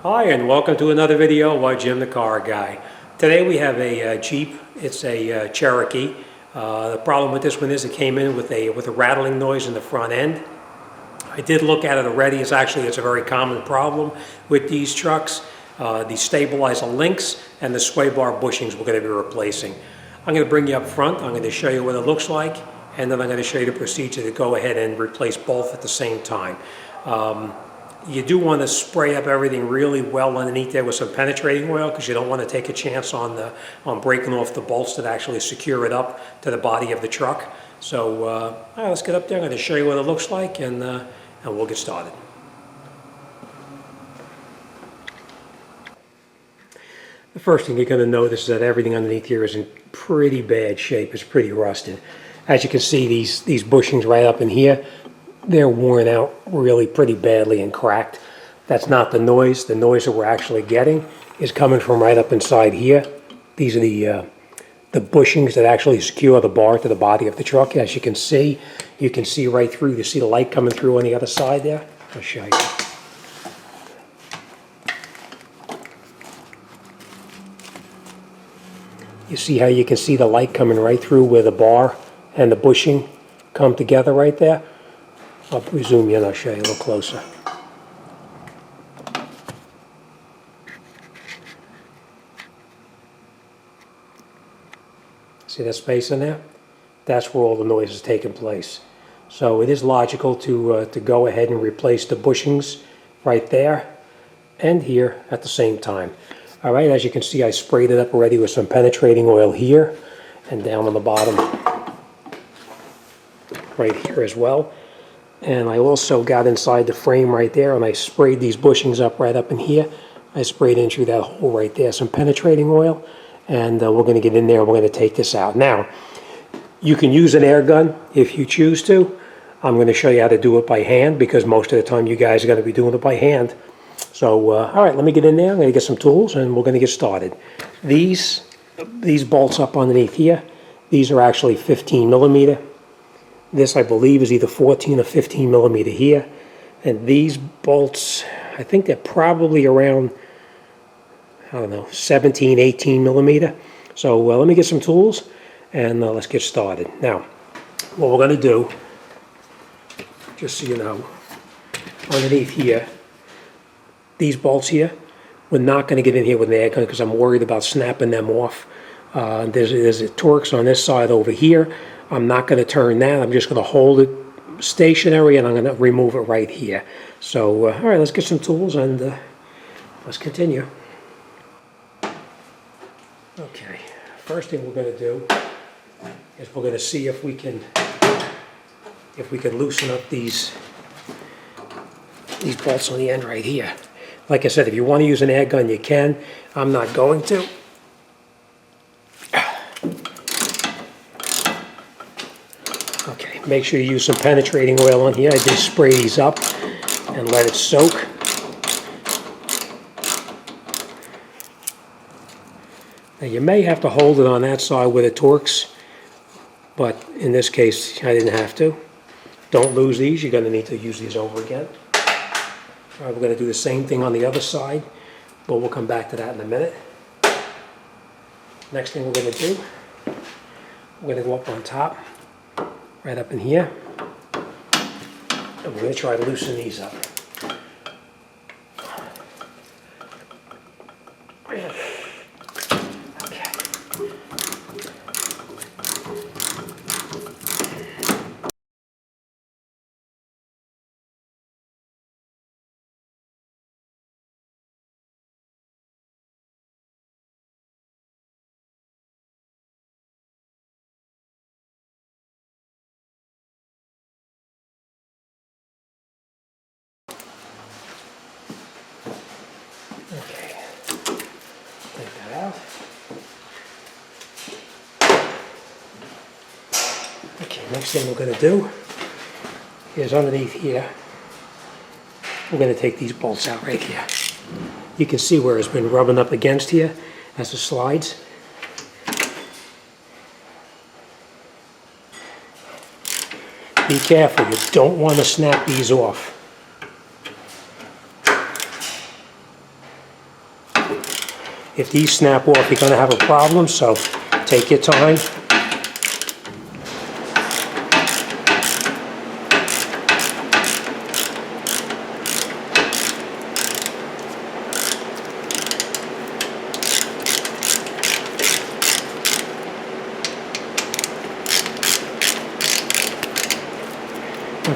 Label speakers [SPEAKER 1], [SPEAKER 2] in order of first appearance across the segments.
[SPEAKER 1] Hi and welcome to another video by Jim the Car Guy. Today we have a Jeep. It's a Cherokee. The problem with this one is it came in with a rattling noise in the front end. I did look at it already. It's a very common problem with these trucks. The stabilizer links and the sway bar bushings we're going to be replacing. I'm going to bring you up front. I'm going to show you what it looks like, and then I'm going to show you the procedure to go ahead and replace both at the same time. You do want to spray up everything really well underneath there with some penetrating oil, because you don't want to take a chance on breaking off the bolts that actually secure it up to the body of the truck. So all right, let's get up there. I'm going to show you what it looks like, and we'll get started. The first thing you're going to notice is that everything underneath here is in pretty bad shape. It's pretty rusted. As you can see, these bushings right up in here, they're worn out really pretty badly and cracked. That's not the noise. The noise that we're actually getting is coming from right up inside here. These are the bushings that actually secure the bar to the body of the truck. As you can see right through. You see the light coming through on the other side there? I'll show you. You see how you can see the light coming right through where the bar and the bushing come together right there? I'll zoom in, I'll show you a little closer. See that space in there? That's where all the noise is taking place. So it is logical to go ahead and replace the bushings right there and here at the same time. All right, as you can see, I sprayed it up already with some penetrating oil here and down on the bottom right here as well. And I also got inside the frame right there, and I sprayed these bushings up right up in here. I sprayed in through that hole right there some penetrating oil, and we're going to get in there and we're going to take this out. Now, you can use an air gun if you choose to. I'm going to show you how to do it by hand, because most of the time you guys are going to be doing it by hand. So, all right, let me get in there. I'm going to get some tools, and we're going to get started. These bolts up underneath here, these are actually 15 millimeter. This, I believe, is either 14 or 15 millimeter here. And these bolts, I think they're probably around, I don't know, 17, 18 millimeter. So let me get some tools, and let's get started. Now, what we're going to do, just so you know, underneath here, these bolts here, we're not going to get in here with an air gun because I'm worried about snapping them off. There's a Torx on this side over here. I'm not going to turn that. I'm just going to hold it stationary, and I'm going to remove it right here. So, all right, let's get some tools, and let's continue. Okay, first thing we're going to do is we're going to see if we can loosen up these bolts on the end right here. Like I said, if you want to use an air gun, you can. I'm not going to. Okay, make sure you use some penetrating oil on here. I just spray these up and let it soak. Now you may have to hold it on that side with a Torx, but in this case I didn't have to. Don't lose these. You're going to need to use these over again. All right, we're going to do the same thing on the other side, but we'll come back to that in a minute. Next thing we're going to do, we're going to go up on top, right up in here, and we're going to try to loosen these up. Okay. Okay, take that out. Okay, next thing we're going to do is underneath here, we're going to take these bolts out right here. You can see where it's been rubbing up against here as it slides. Be careful, you don't want to snap these off. If these snap off, you're going to have a problem, so take your time.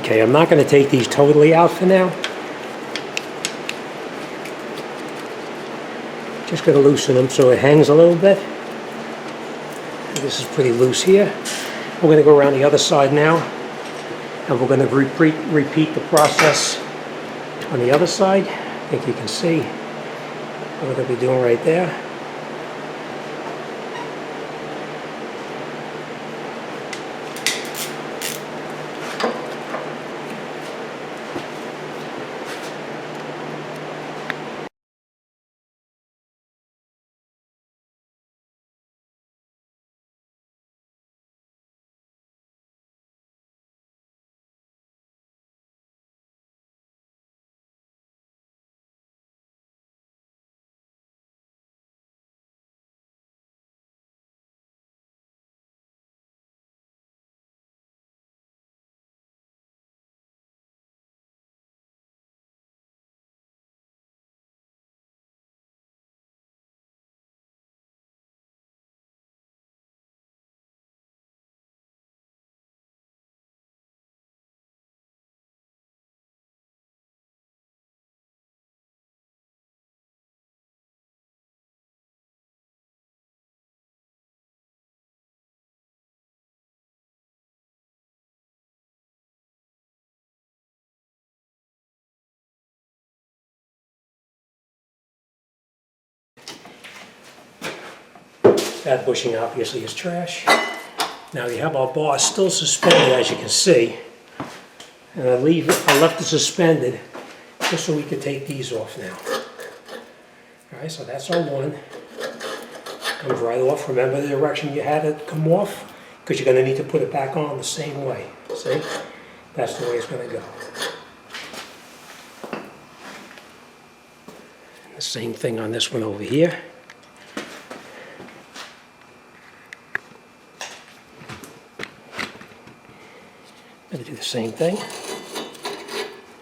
[SPEAKER 1] Okay, I'm not going to take these totally out for now. Just going to loosen them so it hangs a little bit. This is pretty loose here. We're going to go around the other side now, and we're going to repeat the process on the other side. I think you can see what we're going to be doing right there. That bushing obviously is trash. Now we have our bar still suspended, as you can see. And I left it suspended just so we could take these off now. All right, so that's our one. Comes right off. Remember the direction you had it come off? Because you're going to need to put it back on the same way. See? That's the way it's going to go. And the same thing on this one over here. Going to do the same thing.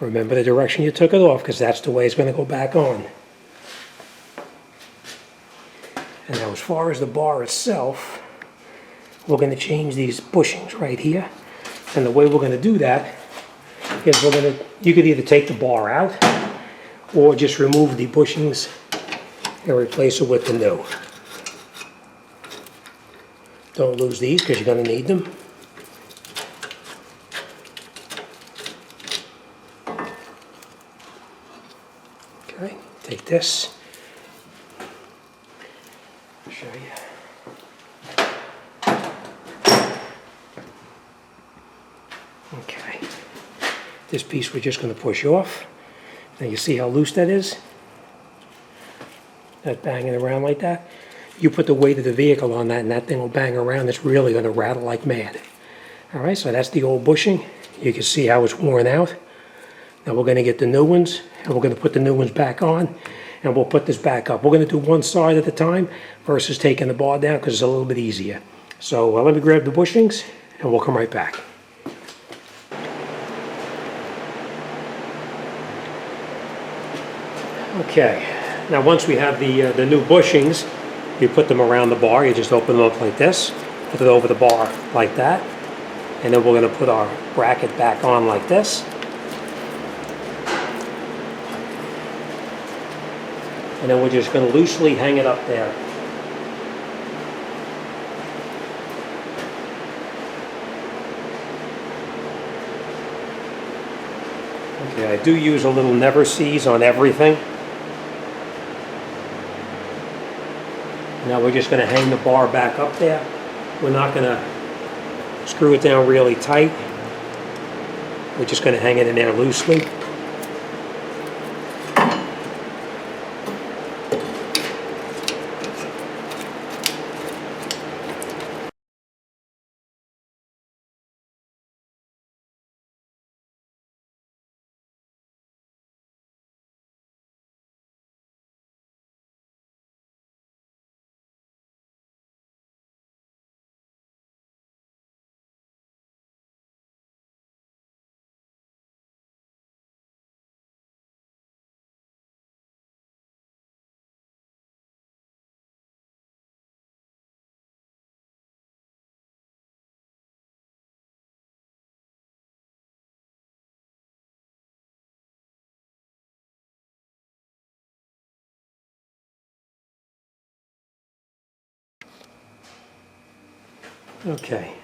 [SPEAKER 1] Remember the direction you took it off, because that's the way it's going to go back on. And now as far as the bar itself, we're going to change these bushings right here. And the way we're going to do that is you could either take the bar out or just remove the bushings and replace it with the new. Don't lose these because you're going to need them. Okay, take this. I'll show you. Okay. This piece we're just going to push off. Now you see how loose that is? That banging around like that. You put the weight of the vehicle on that and that thing will bang around. It's really going to rattle like mad. All right, so that's the old bushing. You can see how it's worn out. Now we're going to get the new ones, and we're going to put the new ones back on, and we'll put this back up. We're going to do one side at a time versus taking the bar down because it's a little bit easier. So let me grab the bushings, and we'll come right back. Okay, now once we have the new bushings, you put them around the bar. You just open them up like this, put it over the bar like that, and then we're going to put our bracket back on like this. And then we're just going to loosely hang it up there. Okay, I do use a little never seize on everything. Now we're just going to hang the bar back up there. We're not going to screw it down really tight. We're just going to hang it in there loosely. Okay.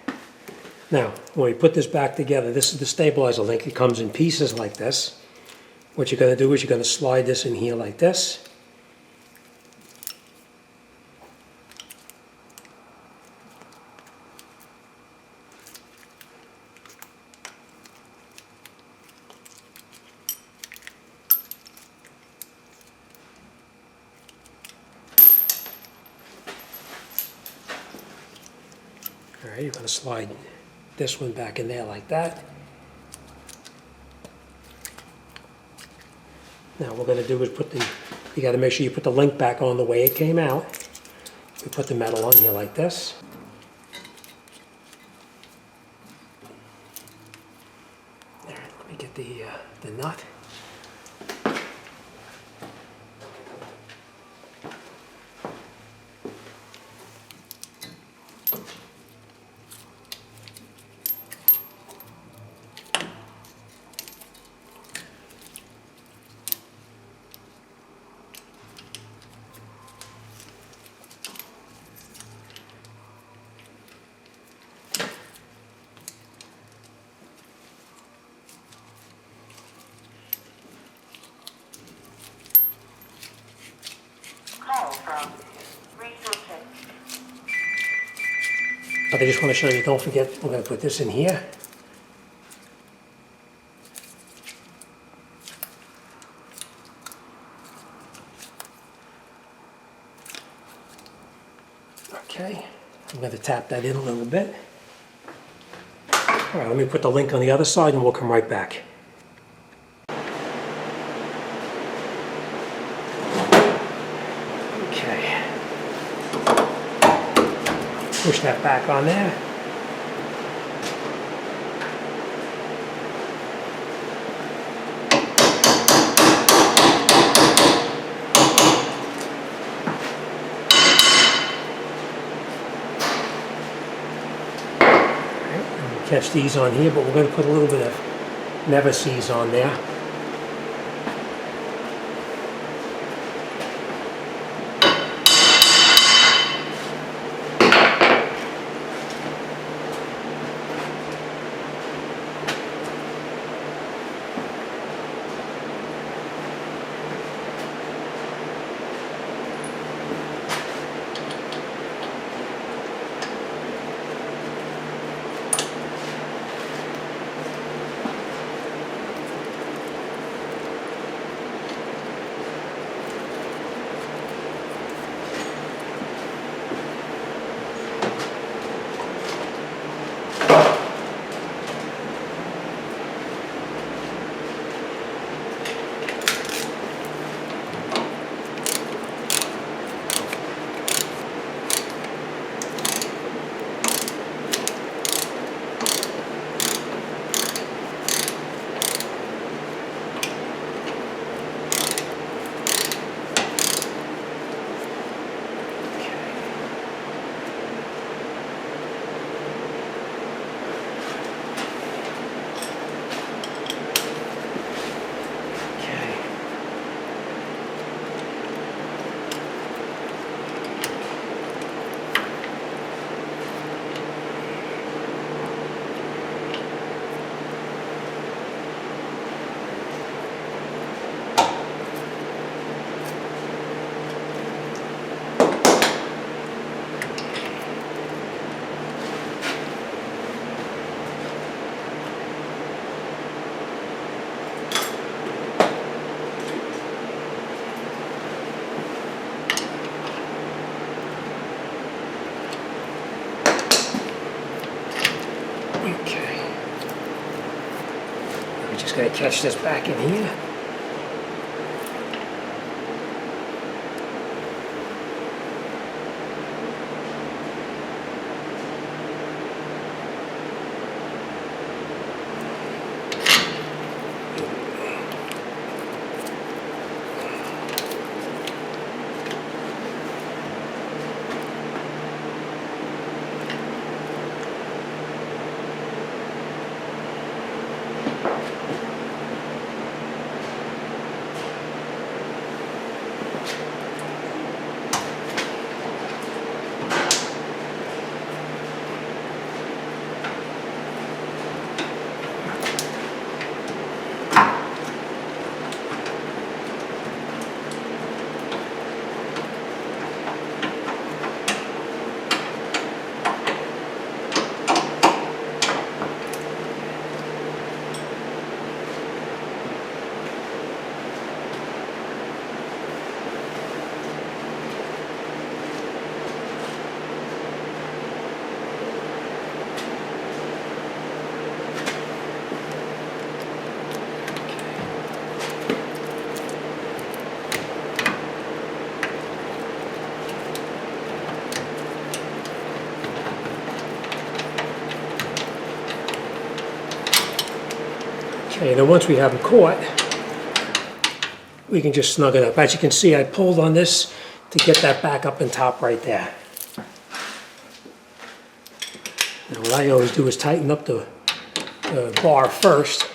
[SPEAKER 1] Now, when we put this back together, this is the stabilizer link. It comes in pieces like this. What you're going to do is you're going to slide this in here like this. All right, you're going to slide this one back in there like that. Now what we're going to do is you got to make sure you put the link back on the way it came out. We put the metal on here like this. There, let me get the nut. But I just want to show you, don't forget, we're going to put this in here. Okay, I'm going to tap that in a little bit. All right, let me put the link on the other side and we'll come right back. Okay. Push that back on there. Catch these on here, but we're going to put a little bit of never sees on there. Okay. We're just going to catch this back in here. Okay, and then once we have them caught, we can just snug it up. As you can see, I pulled on this to get that back up and top right there. Now what I always do is tighten up the bar first.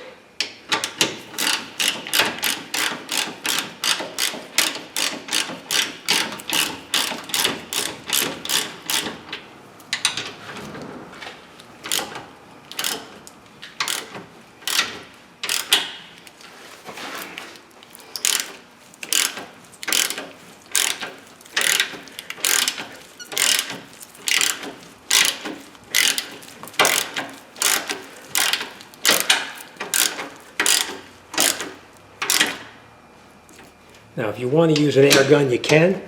[SPEAKER 1] Now, if you want to use an air gun, you can.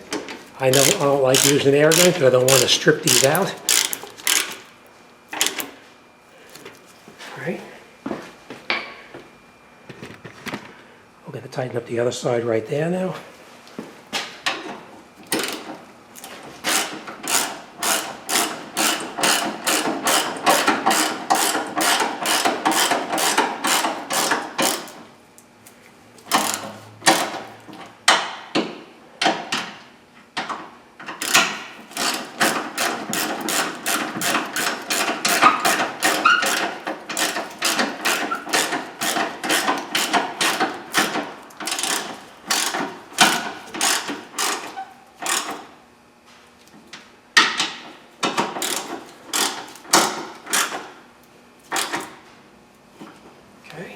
[SPEAKER 1] I don't like using an air gun because I don't want to strip these out. All right. We're going to tighten up the other side right there now. Okay.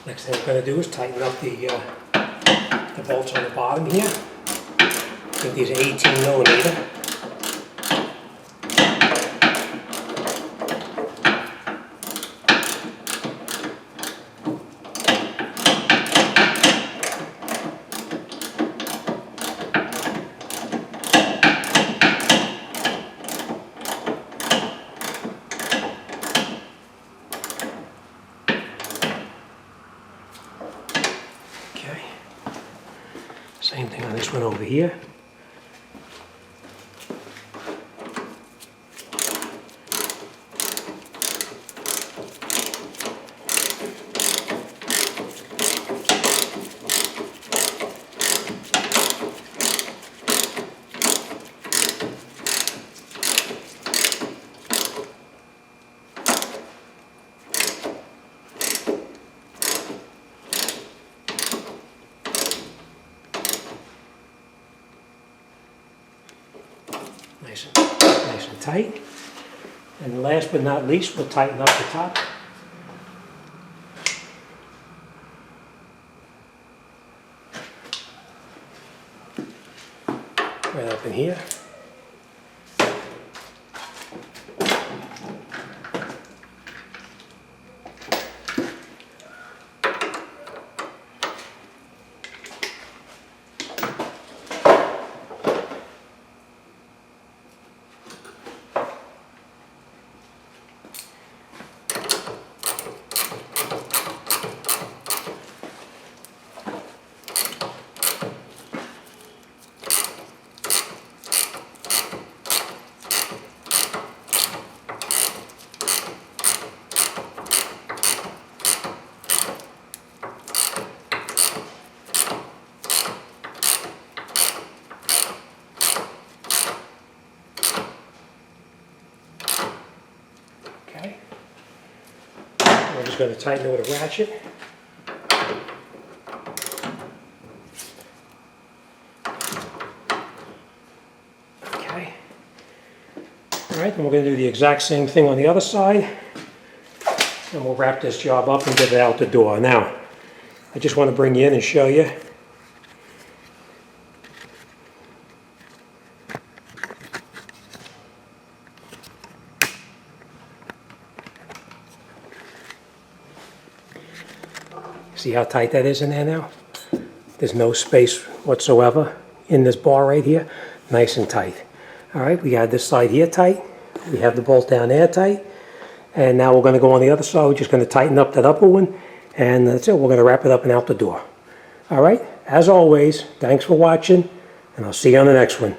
[SPEAKER 1] Next thing we're going to do is tighten up the bolts on the bottom here. I think these are 18mm. Okay. Same thing on this one over here. Nice and tight. And last but not least, we'll tighten up the top. Right up in here. Okay. I'm just going to tighten it with a ratchet. Okay. All right, and we're going to do the exact same thing on the other side. And we'll wrap this job up and get it out the door. Now, I just want to bring you in and show you. See how tight that is in there now? There's no space whatsoever in this bar right here. Nice and tight. All right, we got this side here tight. We have the bolt down there tight. And now we're going to go on the other side. We're just going to tighten up that upper one. And that's it. We're going to wrap it up and out the door. All right, as always, thanks for watching. And I'll see you on the next one.